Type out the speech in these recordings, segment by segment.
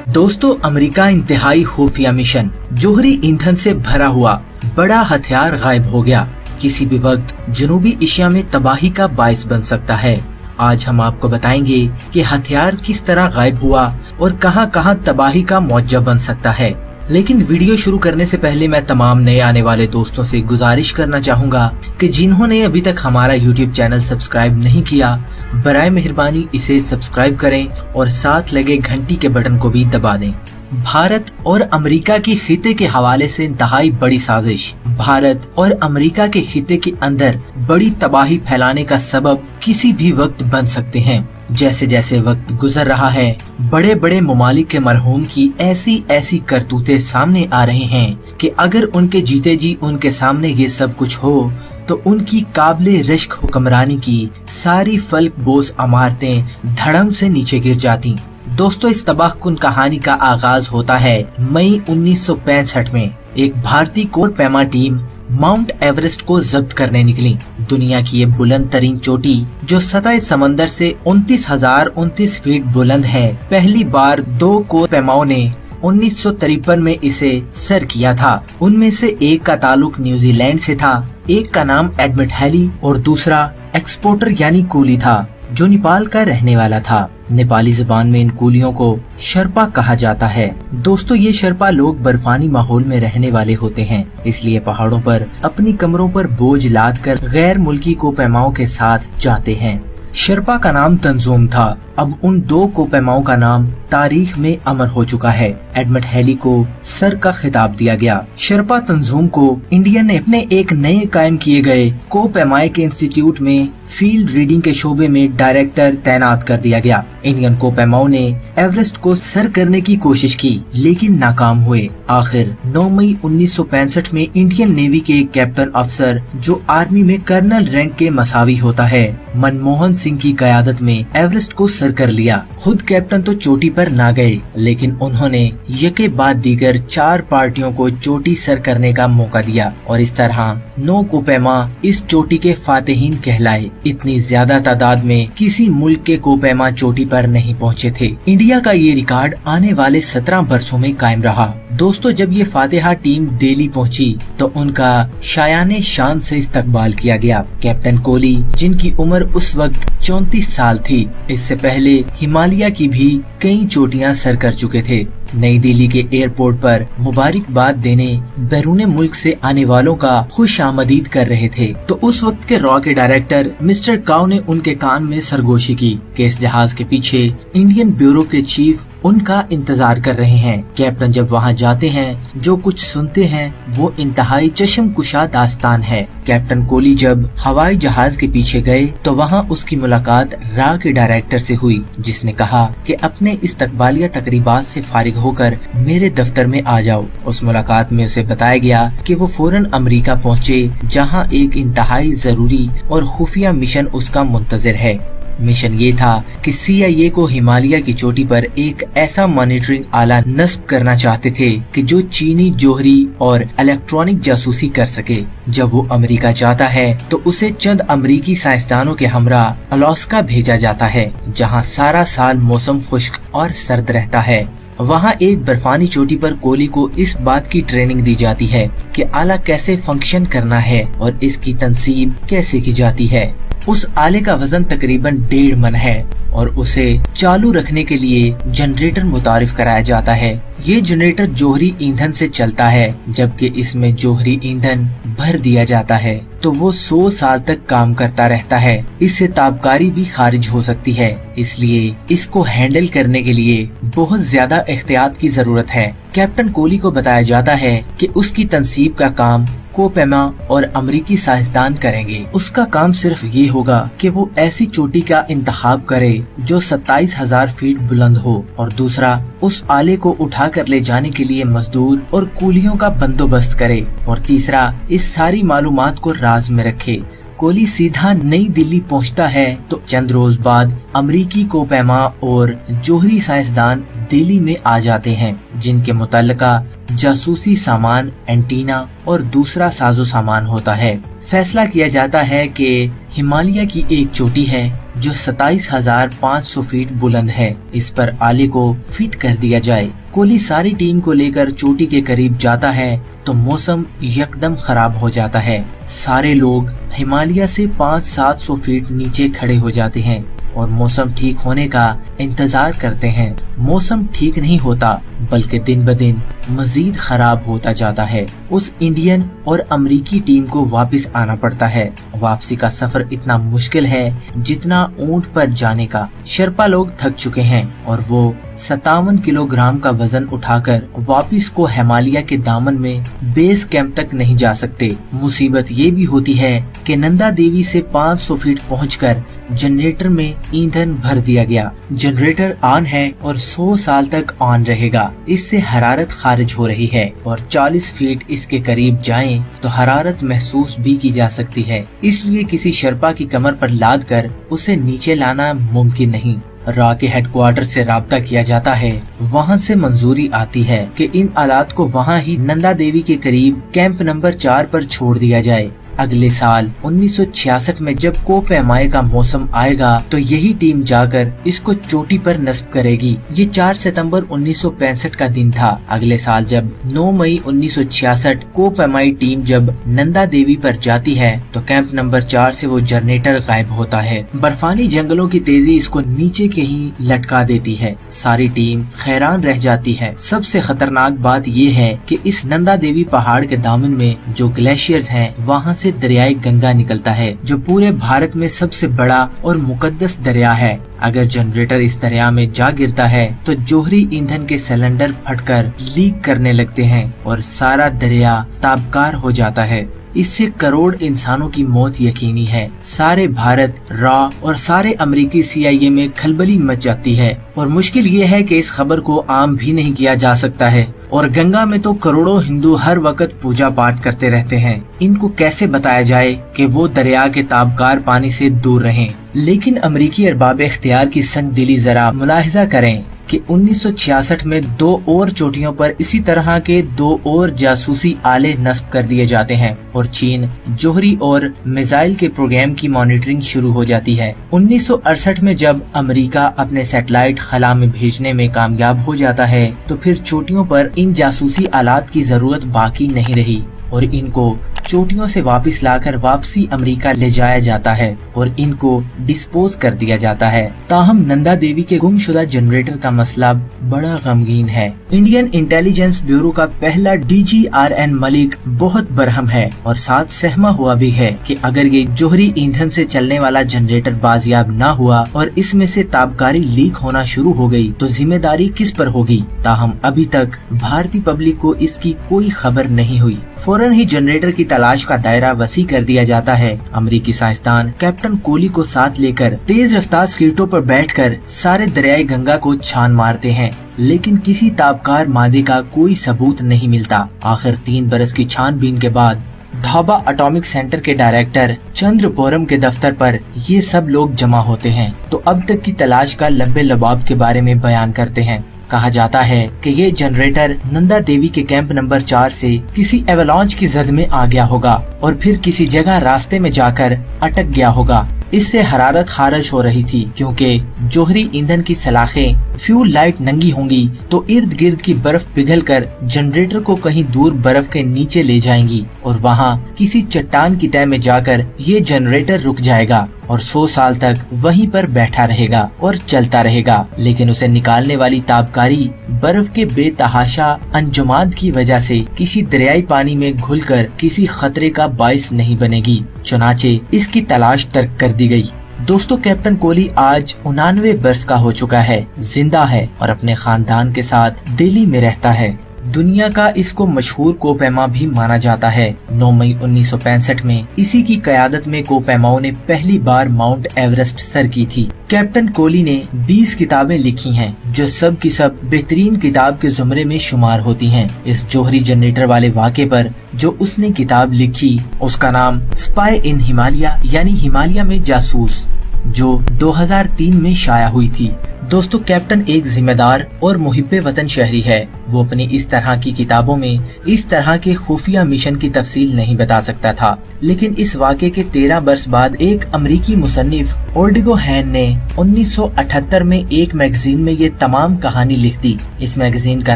दोस्तों, अमेरिका इंतहाई खुफिया मिशन जोहरी ईंधन से भरा हुआ बड़ा हथियार गायब हो गया। किसी भी वक्त जनूबी एशिया में तबाही का बायस बन सकता है। आज हम आपको बताएंगे कि हथियार किस तरह गायब हुआ और कहां कहां तबाही का मौजा बन सकता है। लेकिन वीडियो शुरू करने से पहले मैं तमाम नए आने वाले दोस्तों से गुजारिश करना चाहूंगा कि जिन्होंने अभी तक हमारा YouTube चैनल सब्सक्राइब नहीं किया, बराए मेहरबानी इसे सब्सक्राइब करें और साथ लगे घंटी के बटन को भी दबा दें। भारत और अमेरिका की खिते के हवाले से इंतहाई बड़ी साजिश। भारत और अमेरिका के खिते के अंदर बड़ी तबाही फैलाने का सबब किसी भी वक्त बन सकते हैं। जैसे जैसे वक्त गुजर रहा है, बड़े बड़े ममालिक के मरहूम की ऐसी ऐसी करतूतें सामने आ रहे हैं कि अगर उनके जीते जी उनके सामने ये सब कुछ हो तो उनकी काबिले रिश्क हुक्मरानी की सारी फल्क बोस अमारतें धड़म से नीचे गिर जाती। दोस्तों, इस तबाहकुन कहानी का आगाज होता है मई 1965 में। एक भारतीय कोर पैमा टीम माउंट एवरेस्ट को जब्त करने निकली। दुनिया की ये बुलंद तरीन चोटी जो सतह समंदर से 29,029 फीट बुलंद है, पहली बार दो कोर पैमाओं ने 1953 में इसे सर किया था। उनमें से एक का ताल्लुक न्यूजीलैंड से था, एक का नाम एडमिट हैली और दूसरा एक्सपोर्टर यानी कूली था जो नेपाल का रहने वाला था। नेपाली जुबान में इन कूलियों को शर्पा कहा जाता है। दोस्तों, ये शर्पा लोग बर्फानी माहौल में रहने वाले होते हैं, इसलिए पहाड़ों पर अपनी कमरों पर बोझ लाद कर गैर मुल्की कोपैमाओं के साथ जाते हैं। शर्पा का नाम तंजूम था। अब उन दो कोपैमाओं का नाम तारीख में अमर हो चुका है। एडमिट हैली को सर का खिताब दिया गया। शर्पा तंजूम को इंडिया ने अपने एक नए कायम किए गए कोपैमाए के इंस्टीट्यूट में फील्ड रीडिंग के शोबे में डायरेक्टर तैनात कर दिया गया। इंडियन कोपैमाओं ने एवरेस्ट को सर करने की कोशिश की लेकिन नाकाम हुए। आखिर 9 मई 1965 में इंडियन नेवी के एक कैप्टन अफसर जो आर्मी में कर्नल रैंक के मसावी होता है, मनमोहन सिंह की कयादत में एवरेस्ट को सर कर लिया। खुद कैप्टन तो चोटी पर ना गए, लेकिन उन्होंने यके बाद दीगर 4 पार्टियों को चोटी सर करने का मौका दिया और इस तरह 9 कोपैमा इस चोटी के फातेहीन कहलाए। इतनी ज्यादा तादाद में किसी मुल्क के कोपैमा चोटी पर नहीं पहुंचे थे। इंडिया का ये रिकॉर्ड आने वाले 17 वर्षों में कायम रहा। दोस्तों, जब ये फातेहा टीम दिल्ली पहुंची तो उनका शायाने शान से इस्तकबाल किया गया। कैप्टन कोहली, जिनकी उम्र उस वक्त 34 साल थी, इससे पहले हिमालय की भी कई चोटियां सर कर चुके थे। नई दिल्ली के एयरपोर्ट पर मुबारकबाद देने बैरून मुल्क से आने वालों का खुश आमदीद कर रहे थे तो उस वक्त के रॉ के डायरेक्टर मिस्टर काउ ने उनके कान में सरगोशी की कि इस जहाज के पीछे इंडियन ब्यूरो के चीफ उनका इंतजार कर रहे हैं। कैप्टन जब वहां जाते हैं, जो कुछ सुनते हैं वो इंतहाई चश्मकुशा दास्तान है। कैप्टन कोहली जब हवाई जहाज के पीछे गए तो वहां उसकी मुलाकात रा के डायरेक्टर से हुई, जिसने कहा कि अपने इस्तकबालिया तकरीबात से फारिग होकर मेरे दफ्तर में आ जाओ। उस मुलाकात में उसे बताया गया कि वो फौरन अमेरिका पहुंचे, जहां एक इंतहाई जरूरी और खुफिया मिशन उसका मुंतजिर है। मिशन ये था कि CIA को हिमालय की चोटी पर एक ऐसा मॉनिटरिंग आला नस्ब करना चाहते थे कि जो चीनी जोहरी और इलेक्ट्रॉनिक जासूसी कर सके। जब वो अमेरिका जाता है तो उसे चंद अमेरिकी साइंसदानों के हमरा अलास्का भेजा जाता है, जहां सारा साल मौसम खुश्क और सर्द रहता है। वहाँ एक बर्फानी चोटी पर कोहली को इस बात की ट्रेनिंग दी जाती है कि आला कैसे फंक्शन करना है और इसकी तनसीब कैसे की जाती है। उस आले का वजन तकरीबन 1.5 मन है और उसे चालू रखने के लिए जनरेटर मुतारिफ कराया जाता है। ये जनरेटर जोहरी ईंधन से चलता है, जबकि इसमें जोहरी ईंधन भर दिया जाता है तो वो 100 साल तक काम करता रहता है। इससे ताबकारी भी खारिज हो सकती है, इसलिए इसको हैंडल करने के लिए बहुत ज्यादा एहतियात की जरूरत है। कैप्टन कोहली को बताया जाता है कि उसकी तनसीब का काम कोपैमा और अमेरिकी साइंसदान करेंगे। उसका काम सिर्फ ये होगा कि वो ऐसी चोटी का इंतखाब करे जो 27,000 फीट बुलंद हो और दूसरा उस आले को उठा कर ले जाने के लिए मजदूर और कूलियों का बंदोबस्त करे और तीसरा इस सारी मालूमात को राज में रखे। कोहली सीधा नई दिल्ली पहुंचता है तो चंद रोज बाद अमेरिकी कोपैमा और जोहरी साइंसदान दिल्ली में आ जाते हैं, जिनके मुतल्लिका जासूसी सामान, एंटीना और दूसरा साजो सामान होता है। फैसला किया जाता है कि हिमालय की एक चोटी है जो 27,500 फीट बुलंद है, इस पर आले को फिट कर दिया जाए। कोहली सारी टीम को लेकर चोटी के करीब जाता है तो मौसम यकदम खराब हो जाता है। सारे लोग हिमालय से 500-700 फीट नीचे खड़े हो जाते हैं और मौसम ठीक होने का इंतजार करते हैं। मौसम ठीक नहीं होता बल्कि दिन ब दिन मजीद खराब होता जाता है। उस इंडियन और अमेरिकी टीम को वापस आना पड़ता है। वापसी का सफर इतना मुश्किल है जितना ऊंट पर जाने का। शर्पा लोग थक चुके हैं और वो 57 किलोग्राम का वजन उठाकर वापस को हिमालय के दामन में बेस कैंप तक नहीं जा सकते। मुसीबत ये भी होती है कि नंदा देवी से 500 फीट पहुंचकर जनरेटर में ईंधन भर दिया गया। जनरेटर ऑन है और 100 साल तक ऑन रहेगा। इससे हरारत खारिज हो रही है और 40 फीट इसके करीब जाएं तो हरारत महसूस भी की जा सकती है। इसलिए किसी शर्पा की कमर पर लाद कर उसे नीचे लाना मुमकिन नहीं। रॉ के हेडक्वार्टर से राब्ता किया जाता है। वहां से मंजूरी आती है कि इन आलात को वहां ही नंदा देवी के करीब कैंप नंबर 4 पर छोड़ दिया जाए। अगले साल 1966 में जब कोह-ए-माए का मौसम आएगा तो यही टीम जाकर इसको चोटी पर नस्ब करेगी। ये 4 सितंबर 1965 का दिन था। अगले साल जब 9 मई 1966 कोह-ए-माए टीम जब नंदा देवी पर जाती है तो कैंप नंबर 4 से वो जनरेटर गायब होता है। बर्फानी जंगलों की तेजी इसको नीचे के ही लटका देती है। सारी टीम हैरान रह जाती है। सबसे खतरनाक बात ये है कि इस नंदा देवी पहाड़ के दामन में जो ग्लेशियर्स हैं वहाँ से दरियाई गंगा निकलता है जो पूरे भारत में सबसे बड़ा और मुकद्दस दरिया है। अगर जनरेटर इस दरिया में जा गिरता है तो जोहरी ईंधन के सिलेंडर फटकर लीक करने लगते हैं और सारा दरिया ताबकार हो जाता है। इससे करोड़ इंसानों की मौत यकीनी है। सारे भारत, रॉ और सारे अमेरिकी CIA में खलबली मच जाती है और मुश्किल ये है कि इस खबर को आम भी नहीं किया जा सकता है। और गंगा में तो करोड़ों हिंदू हर वक्त पूजा पाठ करते रहते हैं। इनको कैसे बताया जाए कि वो दरिया के ताबकार पानी से दूर रहें। लेकिन अमेरिकी अरबाब इख्तियार की संग दिली जरा मुलाहिजा करें कि 1966 में 2 और चोटियों पर इसी तरह के 2 और जासूसी आले नस्ब कर दिए जाते हैं और चीन जोहरी और मिसाइल के प्रोग्राम की मॉनिटरिंग शुरू हो जाती है। 1968 में जब अमेरिका अपने सैटेलाइट खला में भेजने में कामयाब हो जाता है तो फिर चोटियों पर इन जासूसी आलात की जरूरत बाकी नहीं रही और इनको चोटियों से वापस लाकर वापसी अमेरिका ले जाया जाता है और इनको डिस्पोज कर दिया जाता है। ताहम नंदा देवी के गुमशुदा जनरेटर का मसला बड़ा गमगीन है। इंडियन इंटेलिजेंस ब्यूरो का पहला DG RN मलिक बहुत बरहम है और साथ सहमा हुआ भी है कि अगर ये जोहरी ईंधन से चलने वाला जनरेटर बाजियाब न हुआ और इसमें से ताबकारी लीक होना शुरू हो गई तो जिम्मेदारी किस पर होगी। ताहम अभी तक भारतीय पब्लिक को इसकी कोई खबर नहीं हुई। फौरन ही जनरेटर की तलाश का दायरा वसी कर दिया जाता है। अमेरिकी साइंसदान कैप्टन कोहली को साथ लेकर तेज रफ्तार स्कीटों पर बैठकर सारे दरियाई गंगा को छान मारते हैं, लेकिन किसी ताबकार मादे का कोई सबूत नहीं मिलता। आखिर 3 बरस की छानबीन के बाद ढाबा एटॉमिक सेंटर के डायरेक्टर चंद्रपोरम के दफ्तर पर ये सब लोग जमा होते हैं तो अब तक की तलाश का लंबे लबाब के बारे में बयान करते हैं। कहा जाता है कि ये जनरेटर नंदा देवी के कैंप नंबर 4 से किसी एवलांच की जद में आ गया होगा और फिर किसी जगह रास्ते में जाकर अटक गया होगा। इससे हरारत खारिज हो रही थी क्योंकि जोहरी ईंधन की सलाखें फ्यूल लाइट नंगी होंगी तो इर्द गिर्द की बर्फ पिघलकर जनरेटर को कहीं दूर बर्फ के नीचे ले जाएंगी और वहां किसी चट्टान की तह में जाकर ये जनरेटर रुक जाएगा और 100 साल तक वहीं पर बैठा रहेगा और चलता रहेगा। लेकिन उसे निकालने वाली ताबकारी बर्फ के बेतहाशा अंजुमात की वजह से किसी दरियाई पानी में घुलकर किसी खतरे का बाइस नहीं बनेगी। चुनाचे इसकी तलाश तर्क कर दी गई। दोस्तों, कैप्टन कोहली आज 89 वर्ष का हो चुका है, जिंदा है और अपने खानदान के साथ दिल्ली में रहता है। दुनिया का इसको मशहूर कोह-ए-माए भी माना जाता है। 9 मई 1965 में इसी की क़यादत में कोह-ए-माए ने पहली बार माउंट एवरेस्ट सर की थी। कैप्टन कोहली ने 20 किताबें लिखी हैं जो सब की सब बेहतरीन किताब के जुमरे में शुमार होती हैं। इस जोहरी जनरेटर वाले वाक़े पर जो उसने किताब लिखी उसका नाम स्पाई इन हिमालय यानी हिमालय में जासूस, जो 2003 में शाया हुई थी। दोस्तों, कैप्टन एक जिम्मेदार और मुहिब्बे वतन शहरी है। वो अपनी इस तरह की किताबों में इस तरह के खुफिया मिशन की तफसील नहीं बता सकता था, लेकिन इस वाक़े के 13 बरस बाद एक अमरीकी मुसन्निफ ओल्डिगो हैन ने 1978 में एक मैगजीन में ये तमाम कहानी लिख दी। इस मैगजीन का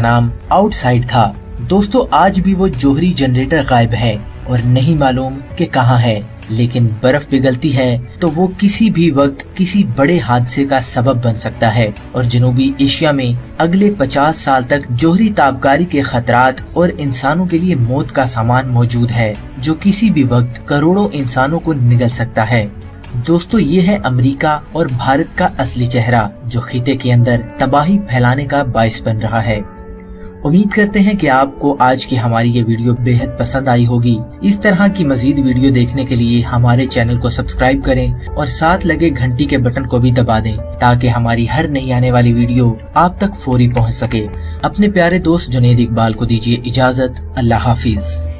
नाम आउटसाइड था। दोस्तों, आज भी वो जौहरी जनरेटर गायब है और नहीं मालूम कि कहाँ है, लेकिन बर्फ पिघलती है तो वो किसी भी वक्त किसी बड़े हादसे का सबब बन सकता है और जनूबी एशिया में अगले 50 साल तक जौहरी ताबकारी के खतरात और इंसानों के लिए मौत का सामान मौजूद है, जो किसी भी वक्त करोड़ों इंसानों को निगल सकता है। दोस्तों, ये है अमेरिका और भारत का असली चेहरा, जो खिते के अंदर तबाही फैलाने का बाइस बन रहा है। उम्मीद करते हैं कि आपको आज की हमारी ये वीडियो बेहद पसंद आई होगी। इस तरह की मजीद वीडियो देखने के लिए हमारे चैनल को सब्सक्राइब करें और साथ लगे घंटी के बटन को भी दबा दें, ताकि हमारी हर नई आने वाली वीडियो आप तक फौरी पहुंच सके। अपने प्यारे दोस्त जुनैद इकबाल को दीजिए इजाजत। अल्लाह हाफिज।